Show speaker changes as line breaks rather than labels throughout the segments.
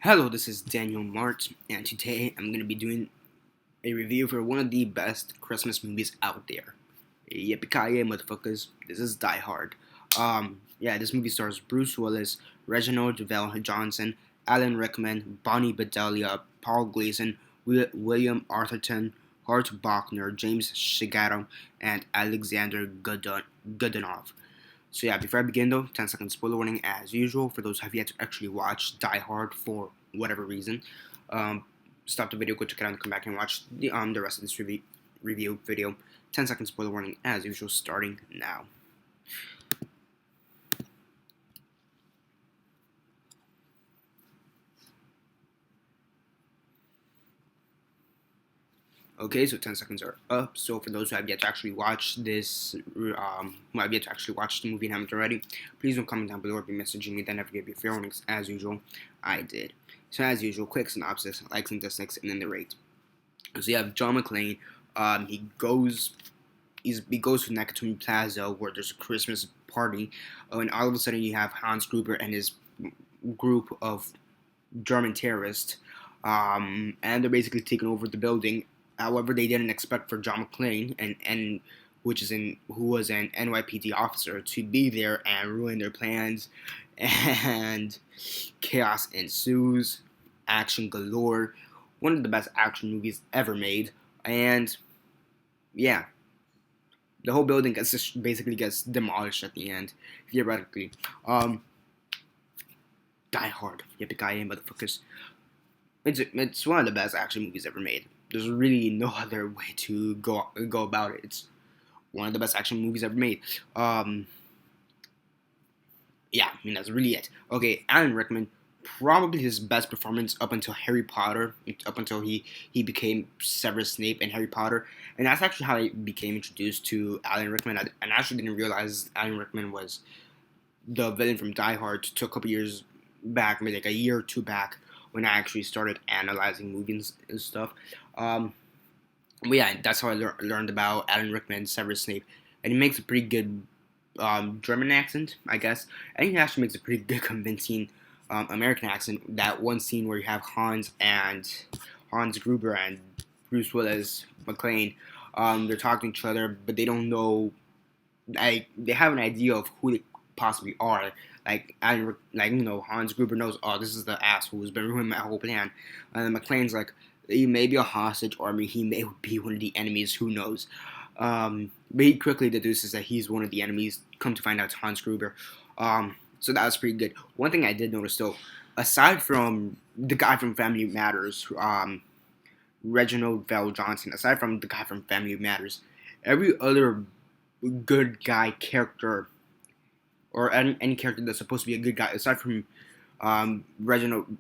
Hello, this is Daniel Mart, and today I'm going to be doing a review for one of the best Christmas movies out there. Yippee-ki-yay, motherfuckers. This is Die Hard. This movie stars Bruce Willis, Reginald Vell Johnson, Alan Rickman, Bonnie Bedelia, Paul Gleason, William Arthurton, Hart Bachner, James Shigato, and Alexander Godunov. So yeah, before I begin though, 10-second spoiler warning as usual for those who have yet to actually watch Die Hard for whatever reason. Um, Stop the video, go check it out, and come back and watch the rest of this review video. 10-second spoiler warning as usual, starting now. Okay, so 10 seconds are up. So for those who have yet to actually watch this, who have yet to actually watch the movie and haven't already, please don't comment down below or be messaging me. Then never give you fair warnings. As usual, I did. So as usual, quick synopsis, likes and dislikes, and then the rate. So you have John McClane. He goes to Nakatomi Plaza where there's a Christmas party, and all of a sudden you have Hans Gruber and his group of German terrorists, and they're basically taking over the building. However, they didn't expect for John McClane who was an NYPD officer, to be there and ruin their plans, and chaos ensues, action galore. One of the best action movies ever made, and yeah, the whole building basically gets demolished at the end, theoretically. Die Hard, yippee-ki-yay, motherfuckers. It's one of the best action movies ever made. There's really no other way to go about it. It's one of the best action movies ever made. That's really it. Okay, Alan Rickman, probably his best performance up until Harry Potter, up until he became Severus Snape in Harry Potter, and that's actually how I became introduced to Alan Rickman. I actually didn't realize Alan Rickman was the villain from Die Hard till a couple years back, maybe like a year or two back, when I actually started analyzing movies and stuff. But yeah, that's how I learned about Alan Rickman, Severus Snape, and he makes a pretty good German accent, I guess. I think he actually makes a pretty good, convincing American accent. That one scene where you have Hans Gruber and Bruce Willis, McClane, they're talking to each other, but they don't know. They have an idea of who they possibly are. Hans Gruber knows, oh, this is the asshole who's been ruining my whole plan. And then McClane's like, he may be a hostage, or he may be one of the enemies, who knows. But he quickly deduces that he's one of the enemies. Come to find out, it's Hans Gruber. So that was pretty good. One thing I did notice, though, aside from the guy from Family Matters, Reginald Vell Johnson, aside from the guy from Family Matters, every other good guy character, or any character that's supposed to be a good guy, aside from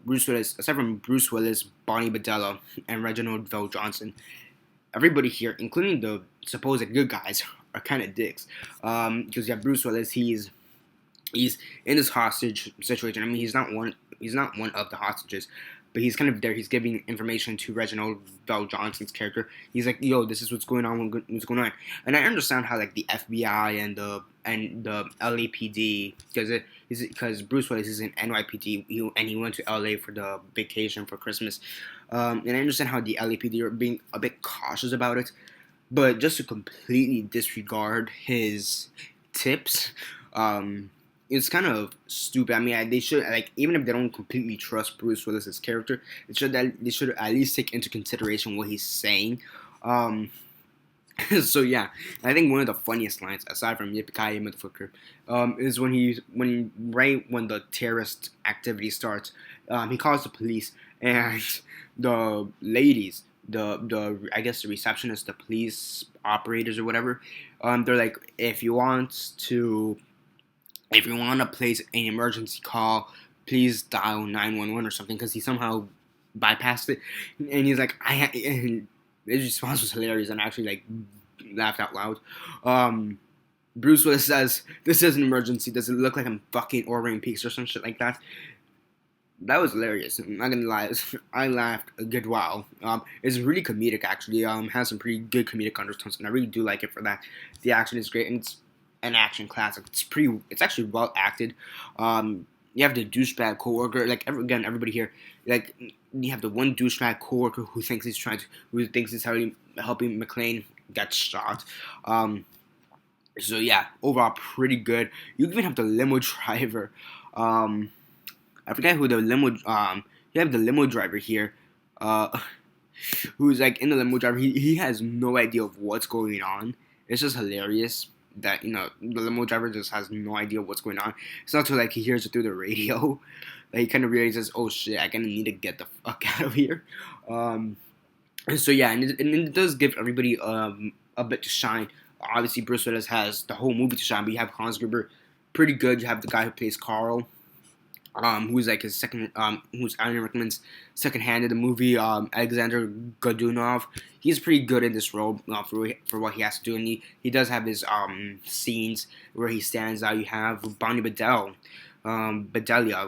Bruce Willis, Bonnie Bedelia, and Reginald Vell Johnson, everybody here, including the supposed good guys, are kind of dicks. Because you have Bruce Willis, he's in this hostage situation. I mean, he's not one of the hostages, but he's kind of there. He's giving information to Reginald Vell Johnson's character. He's like, "Yo, this is what's going on. And I understand how like the FBI and the LAPD, because Bruce Willis is in NYPD, and he went to LA for the vacation for Christmas. And I understand how the LAPD are being a bit cautious about it, but just to completely disregard his tips, it's kind of stupid. I mean, they should, like, even if they don't completely trust Bruce Willis's character, they should at least take into consideration what he's saying. So yeah, I think one of the funniest lines, aside from "Yippee-ki-yay, motherfucker," is right when the terrorist activity starts, he calls the police, and the ladies, I guess the receptionists, the police operators or whatever, they're like, if you want to place an emergency call, please dial 911 or something, because he somehow bypassed it, and he's like, and his response was hilarious, and I actually like laughed out loud. Bruce Willis says, "This is an emergency. Does it look like I'm fucking ordering pizza or some shit like that?" That was hilarious. I'm not gonna lie, I laughed a good while. It's really comedic, actually. Has some pretty good comedic undertones, and I really do like it for that. The action is great, and it's an action classic. It's actually well acted. you have the douchebag coworker. Like everybody here, like you have the one douchebag coworker who thinks he's helping McClane get shot. So yeah, overall pretty good. You even have the limo driver. Um, I forget who the limo. You have the limo driver here. Uh, who's like in the limo driver. He has no idea of what's going on. It's just hilarious that the limo driver just has no idea what's going on. It's not until like he hears it through the radio that he kind of realizes, oh shit, I kind of need to get the fuck out of here. Um, so yeah, and it does give everybody a bit to shine. Obviously, Bruce Willis has the whole movie to shine, but you have Hans Gruber, pretty good. You have the guy who plays Carl, who's like his second, who's Alan Rickman's second hand in the movie. Alexander Godunov, he's pretty good in this role for what he has to do, and he does have his scenes where he stands out. You have Bonnie Bedelia,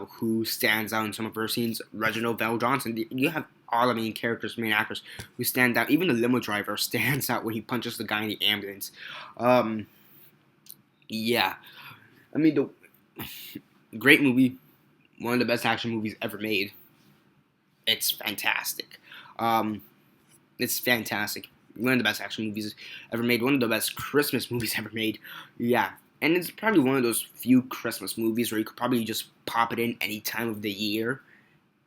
who stands out in some of her scenes. Reginald Val Johnson. You have all the main characters, main actors who stand out. Even the limo driver stands out when he punches the guy in the ambulance. Yeah, I mean the great movie, one of the best action movies ever made. It's fantastic. Um, it's fantastic. One of the best action movies ever made. One of the best Christmas movies ever made. Yeah. And it's probably one of those few Christmas movies where you could probably just pop it in any time of the year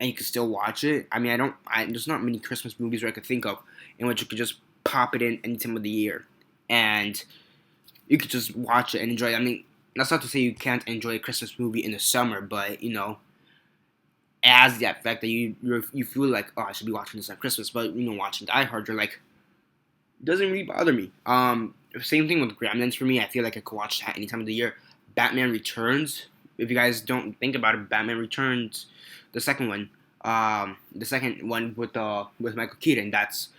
and you could still watch it. I mean, there's not many Christmas movies where I could think of in which you could just pop it in any time of the year and you could just watch it and enjoy it. I mean, that's not to say you can't enjoy a Christmas movie in the summer, but, it has the effect that you feel like, oh, I should be watching this at Christmas, but watching Die Hard, you're like, it doesn't really bother me. Same thing with Gremlins for me. I feel like I could watch that any time of the year. Batman Returns. If you guys don't think about it, Batman Returns, the second one with Michael Keaton. That's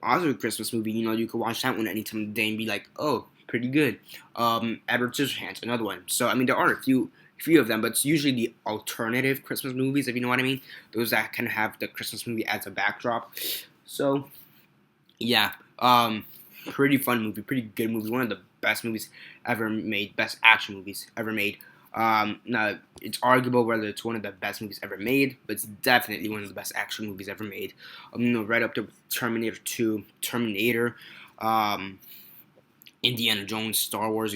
also a Christmas movie. You could watch that one any time of the day and be like, oh, pretty good. Edward Scissorhands, another one. So I mean, there are a few of them, but it's usually the alternative Christmas movies, if you know what I mean. Those that kind of have the Christmas movie as a backdrop. So, yeah, pretty fun movie, pretty good movie. One of the best movies ever made, best action movies ever made. Now, it's arguable whether it's one of the best movies ever made, but it's definitely one of the best action movies ever made. Right up there with Terminator 2, Terminator, Indiana Jones, Star Wars.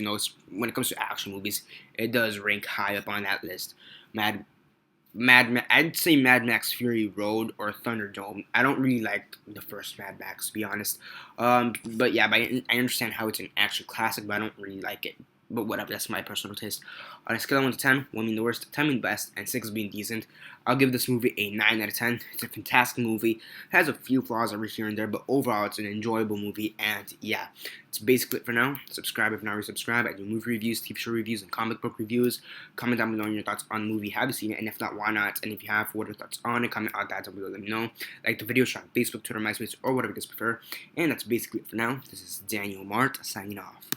When it comes to action movies, it does rank high up on that list. I'd say Mad Max Fury Road or Thunderdome. I don't really like the first Mad Max, to be honest. But yeah, I understand how it's an action classic, but I don't really like it. But whatever, that's my personal taste. On a scale of 1 to 10, 1 being the worst, 10 being the best, and 6 being decent, I'll give this movie a 9 out of 10. It's a fantastic movie. It has a few flaws every here and there, but overall it's an enjoyable movie, and yeah, it's basically it for now. Subscribe if not already subscribed. I do movie reviews, TV show reviews, and comic book reviews. Comment down below on your thoughts on the movie. Have you seen it? And if not, why not? And if you have, what are your thoughts on it? Comment out that down below. Let me know. Like the video, share on Facebook, Twitter, MySpace, or whatever you guys prefer. And that's basically it for now. This is Daniel Mart signing off.